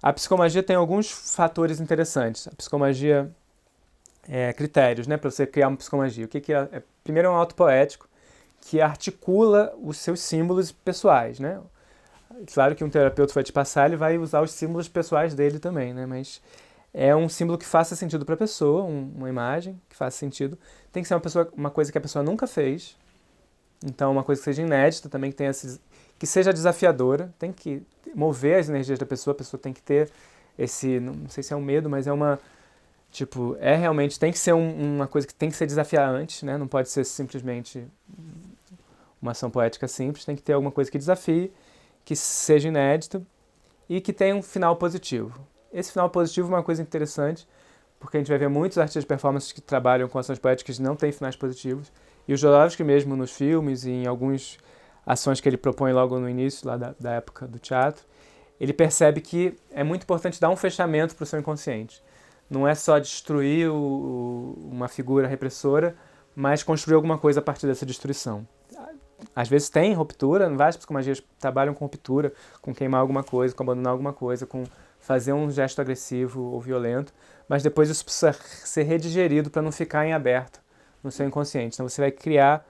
A psicomagia tem alguns fatores interessantes. A psicomagia critérios, né, para você criar uma psicomagia. O que é? Primeiro é um auto poético que articula os seus símbolos pessoais, né? Claro que um terapeuta vai te passar, ele vai usar os símbolos pessoais dele também, né? Mas é um símbolo que faça sentido para a pessoa, uma imagem que faça sentido. Tem que ser uma coisa que a pessoa nunca fez. Então, uma coisa que seja inédita também, que seja desafiadora. Tem que mover as energias da pessoa. A pessoa tem que ter não sei se é um medo, mas é uma, tipo, realmente, tem que ser uma coisa que tem que ser desafiante, né? Não pode ser simplesmente uma ação poética simples. Tem que ter alguma coisa que desafie, que seja inédita e que tenha um final positivo. Esse final positivo é uma coisa interessante, porque a gente vai ver muitos artistas de performance que trabalham com ações poéticas que não têm finais positivos. E o Jodorowsky mesmo nos filmes e em algumas ações que ele propõe logo no início, lá da época do teatro, ele percebe que é muito importante dar um fechamento para o seu inconsciente. Não é só destruir uma figura repressora, mas construir alguma coisa a partir dessa destruição. Às vezes tem ruptura, várias psicomagias trabalham com ruptura, com queimar alguma coisa, com abandonar alguma coisa, com fazer um gesto agressivo ou violento, mas depois isso precisa ser redigerido para não ficar em aberto no seu inconsciente. Então você vai criar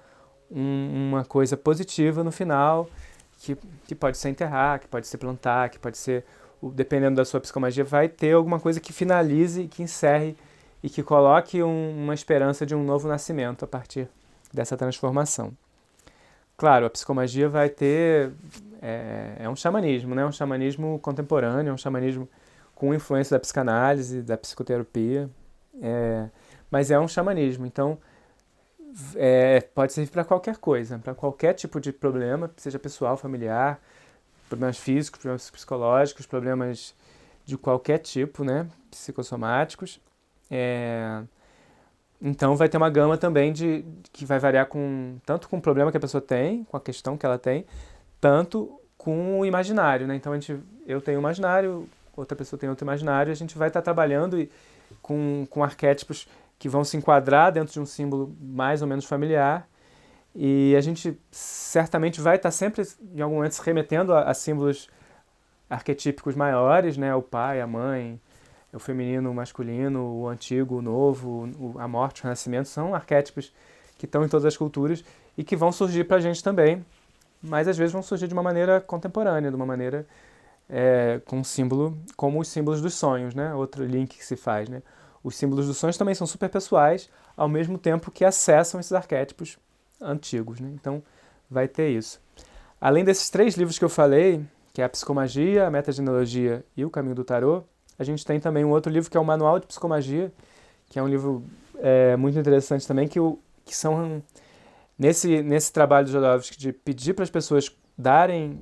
uma coisa positiva no final, que pode ser enterrar, que pode ser plantar, que pode ser, dependendo da sua psicomagia, vai ter alguma coisa que finalize, que encerre e que coloque uma esperança de um novo nascimento a partir dessa transformação. Claro, a psicomagia vai ter... É um xamanismo, né? Um xamanismo contemporâneo, um xamanismo com influência da psicanálise, da psicoterapia, mas é um xamanismo, então pode servir para qualquer coisa, para qualquer tipo de problema, seja pessoal, familiar, problemas físicos, problemas psicológicos, problemas de qualquer tipo, né? Psicossomáticos. Então vai ter uma gama também que vai variar tanto com o problema que a pessoa tem, com a questão que ela tem, tanto com o imaginário, né? Então eu tenho um imaginário, outra pessoa tem outro imaginário, e a gente vai estar trabalhando com arquétipos que vão se enquadrar dentro de um símbolo mais ou menos familiar, e a gente certamente vai estar sempre, em algum momento, se remetendo a símbolos arquetípicos maiores, né? O pai, a mãe, o feminino, o masculino, o antigo, o novo, a morte, o renascimento, são arquétipos que estão em todas as culturas e que vão surgir para a gente também, mas às vezes vão surgir de uma maneira contemporânea, de uma maneira com um símbolo, como os símbolos dos sonhos, né? Outro link que se faz, né? Os símbolos dos sonhos também são super pessoais, ao mesmo tempo que acessam esses arquétipos antigos, né? Então vai ter isso. Além desses 3 livros que eu falei, que é a Psicomagia, a Metagenealogia e o Caminho do Tarô, a gente tem também um outro livro que é o Manual de Psicomagia, que é um livro muito interessante também, que são, nesse trabalho do Jodorowsky de pedir para as pessoas darem...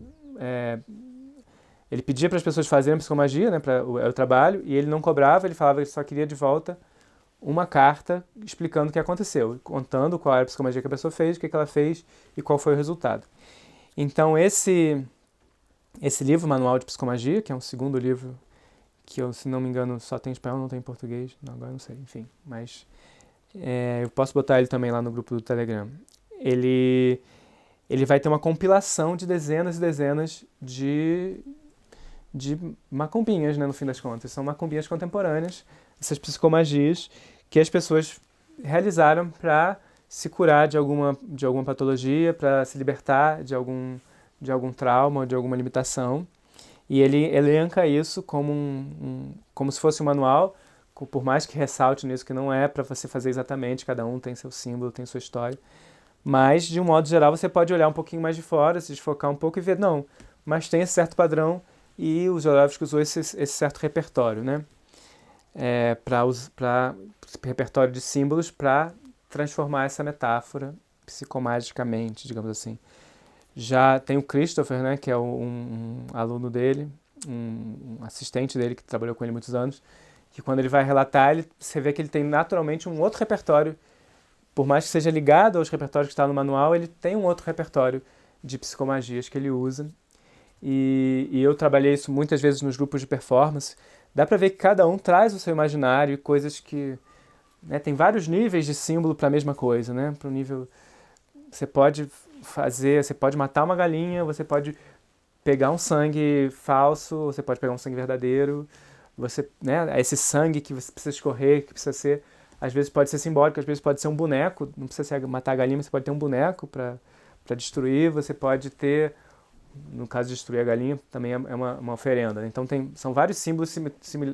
ele pedia para as pessoas fazerem psicomagia, né, para o trabalho, e ele não cobrava, ele falava que ele só queria de volta uma carta explicando o que aconteceu, contando qual era a psicomagia que a pessoa fez, o que ela fez e qual foi o resultado. Então esse livro, Manual de Psicomagia, que é um segundo livro que eu, se não me engano, só tem em espanhol, não tem em português, não, agora não sei, enfim, mas eu posso botar ele também lá no grupo do Telegram. Ele vai ter uma compilação de dezenas e dezenas de macumbinhas, né, no fim das contas. São macumbinhas contemporâneas, essas psicomagias que as pessoas realizaram para se curar de alguma patologia, para se libertar de algum trauma, de alguma limitação. E ele elenca isso como se fosse um manual, por mais que ressalte nisso que não é para você fazer exatamente, cada um tem seu símbolo, tem sua história. Mas, de um modo geral, você pode olhar um pouquinho mais de fora, se desfocar um pouco e ver, não, mas tem esse certo padrão, e o Jodorowsky usou esse certo repertório, né? Para repertório de símbolos para transformar essa metáfora psicomagicamente, digamos assim. Já tem o Christopher, né, que é um aluno dele, um assistente dele que trabalhou com ele muitos anos, que quando ele vai relatar, você vê que ele tem naturalmente um outro repertório, por mais que seja ligado aos repertórios que está no manual, ele tem um outro repertório de psicomagias que ele usa. E eu trabalhei isso muitas vezes nos grupos de performance. Dá para ver que cada um traz o seu imaginário e coisas que... né, tem vários níveis de símbolo para a mesma coisa, né? Para o nível... Você pode matar uma galinha, você pode pegar um sangue falso, você pode pegar um sangue verdadeiro, você, né, esse sangue que você precisa escorrer, que precisa ser, às vezes pode ser simbólico, às vezes pode ser um boneco, não precisa ser matar a galinha, mas você pode ter um boneco para destruir, você pode ter, no caso de destruir a galinha, também é uma oferenda, né? Então são vários símbolos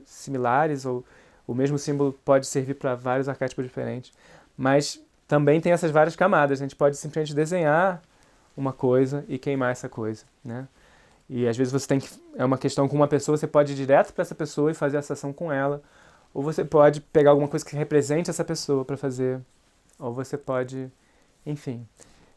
similares, ou o mesmo símbolo pode servir para vários arquétipos diferentes, mas também tem essas várias camadas, a gente pode simplesmente desenhar uma coisa e queimar essa coisa, né? E às vezes você tem que, é uma questão com uma pessoa, você pode ir direto para essa pessoa e fazer essa ação com ela, ou você pode pegar alguma coisa que represente essa pessoa para fazer, ou você pode, enfim,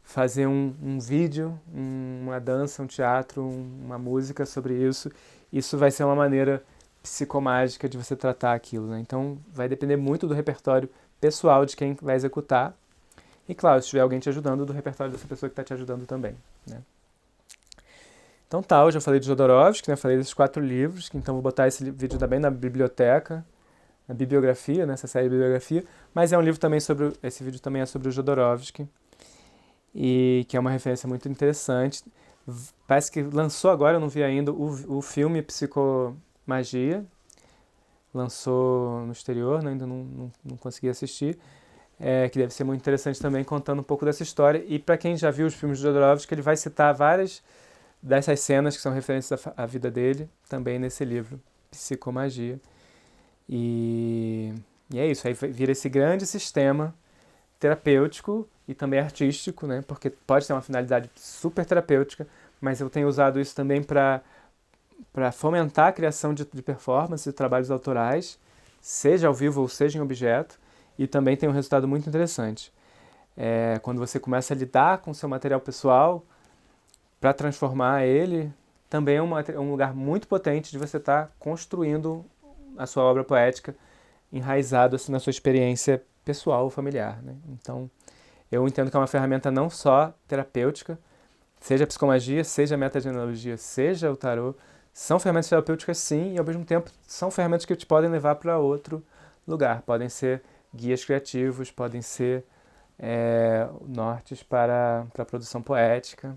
fazer um vídeo, uma dança, um teatro, uma música sobre isso. Isso vai ser uma maneira psicomágica de você tratar aquilo, né? Então vai depender muito do repertório pessoal de quem vai executar. E claro, se tiver alguém te ajudando, do repertório dessa pessoa que está te ajudando também, né? Então tá, hoje eu falei de Jodorowsky, né? Falei desses 4 livros, então vou botar esse vídeo também na biblioteca, na bibliografia, nessa série de bibliografia, mas é um livro também sobre, esse vídeo também é sobre o Jodorowsky, e que é uma referência muito interessante. Parece que lançou agora, eu não vi ainda, o filme Psicomagia, lançou no exterior, né? Ainda não consegui assistir, que deve ser muito interessante também, contando um pouco dessa história, e para quem já viu os filmes de Jodorowsky, ele vai citar várias dessas cenas que são referências à vida dele, também nesse livro, Psicomagia. E é isso, aí vira esse grande sistema terapêutico e também artístico, né? Porque pode ter uma finalidade super terapêutica, mas eu tenho usado isso também para fomentar a criação de performance, de trabalhos autorais, seja ao vivo ou seja em objeto, e também tem um resultado muito interessante. Quando você começa a lidar com o seu material pessoal, para transformar ele, também é um lugar muito potente de você estar construindo a sua obra poética enraizado assim, na sua experiência pessoal ou familiar, né? Então, eu entendo que é uma ferramenta não só terapêutica, seja a psicomagia, seja a metagenealogia, seja o tarô, são ferramentas terapêuticas sim, e ao mesmo tempo são ferramentas que te podem levar para outro lugar, podem ser guias criativos, podem ser nortes para a produção poética.